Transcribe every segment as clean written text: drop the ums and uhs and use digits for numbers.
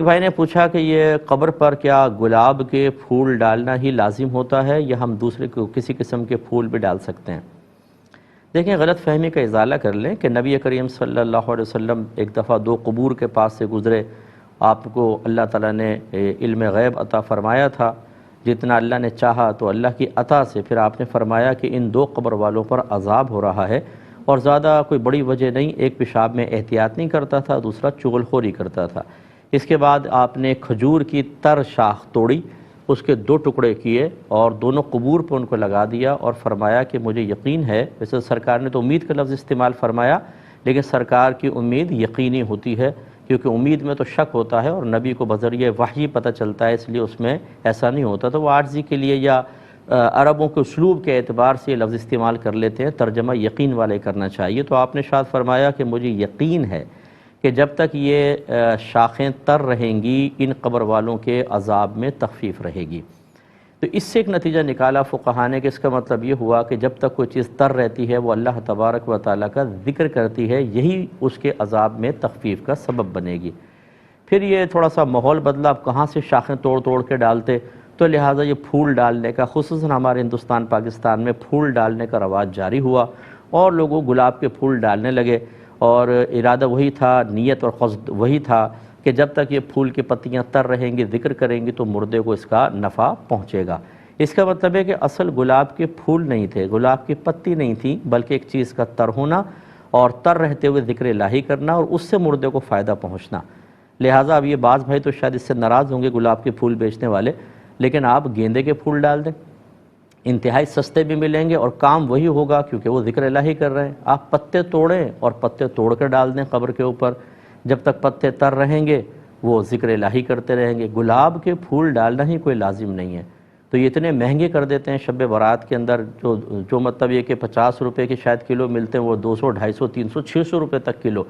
بھائی نے پوچھا کہ یہ قبر پر کیا گلاب کے پھول ڈالنا ہی لازم ہوتا ہے یا ہم دوسرے کو کسی قسم کے پھول بھی ڈال سکتے ہیں؟ دیکھیں، غلط فہمی کا ازالہ کر لیں کہ نبی کریم صلی اللہ علیہ وسلم ایک دفعہ دو قبور کے پاس سے گزرے. آپ کو اللہ تعالیٰ نے علم غیب عطا فرمایا تھا، جتنا اللہ نے چاہا تو اللہ کی عطا سے پھر آپ نے فرمایا کہ ان دو قبر والوں پر عذاب ہو رہا ہے، اور زیادہ کوئی بڑی وجہ نہیں، ایک پیشاب میں احتیاط نہیں کرتا تھا، دوسرا چغل خوری کرتا تھا. اس کے بعد آپ نے کھجور کی تر شاخ توڑی، اس کے دو ٹکڑے کیے اور دونوں قبور پہ ان کو لگا دیا اور فرمایا کہ مجھے یقین ہے. ویسے سرکار نے تو امید کا لفظ استعمال فرمایا، لیکن سرکار کی امید یقینی ہوتی ہے، کیونکہ امید میں تو شک ہوتا ہے اور نبی کو بذریعہ وحی پتہ چلتا ہے، اس لیے اس میں ایسا نہیں ہوتا. تو وہ عاجزی کے لیے یا عربوں کے اسلوب کے اعتبار سے یہ لفظ استعمال کر لیتے ہیں، ترجمہ یقین والے کرنا چاہیے. تو آپ نے شاید فرمایا کہ مجھے یقین ہے کہ جب تک یہ شاخیں تر رہیں گی ان قبر والوں کے عذاب میں تخفیف رہے گی. تو اس سے ایک نتیجہ نکالا فقہا نے کہ اس کا مطلب یہ ہوا کہ جب تک کوئی چیز تر رہتی ہے وہ اللہ تبارک و تعالیٰ کا ذکر کرتی ہے، یہی اس کے عذاب میں تخفیف کا سبب بنے گی. پھر یہ تھوڑا سا ماحول بدلا، اب کہاں سے شاخیں توڑ توڑ کے ڈالتے، تو لہٰذا یہ پھول ڈالنے کا، خصوصاً ہمارے ہندوستان پاکستان میں پھول ڈالنے کا رواج جاری ہوا اور لوگوں گلاب کے پھول ڈالنے لگے. اور ارادہ وہی تھا، نیت اور قصد وہی تھا کہ جب تک یہ پھول کی پتیاں تر رہیں گی، ذکر کریں گی، تو مردے کو اس کا نفع پہنچے گا. اس کا مطلب ہے کہ اصل گلاب کے پھول نہیں تھے، گلاب کی پتی نہیں تھی، بلکہ ایک چیز کا تر ہونا اور تر رہتے ہوئے ذکر الہی کرنا اور اس سے مردے کو فائدہ پہنچنا. لہٰذا اب یہ بعض بھائی تو شاید اس سے ناراض ہوں گے، گلاب کے پھول بیچنے والے، لیکن آپ گیندے کے پھول ڈال دیں، انتہائی سستے بھی ملیں گے اور کام وہی ہوگا، کیونکہ وہ ذکر الہی کر رہے ہیں. آپ پتے توڑیں اور پتے توڑ کر ڈال دیں قبر کے اوپر، جب تک پتے تر رہیں گے وہ ذکر الہی کرتے رہیں گے. گلاب کے پھول ڈالنا ہی کوئی لازم نہیں ہے. تو یہ اتنے مہنگے کر دیتے ہیں شب برات کے اندر، جو مطلب یہ کہ 50 روپے کے شاید کلو ملتے ہیں، وہ 200 250 300 600 روپے تک کلو.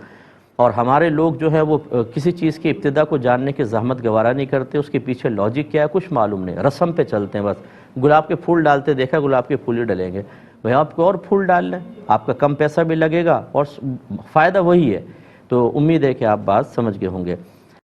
اور ہمارے لوگ جو ہے وہ کسی چیز کی ابتدا کو جاننے کی زحمت گوارا نہیں کرتے، اس کے پیچھے لاجک کیا ہے کچھ معلوم نہیں، رسم پہ چلتے ہیں. بس گلاب کے پھول ڈالتے دیکھا، گلاب کے پھول ہی ڈلیں گے. بھئی آپ کو اور پھول ڈال لیں، آپ کا کم پیسہ بھی لگے گا اور فائدہ وہی ہے. تو امید ہے کہ آپ بات سمجھ گئے ہوں گے.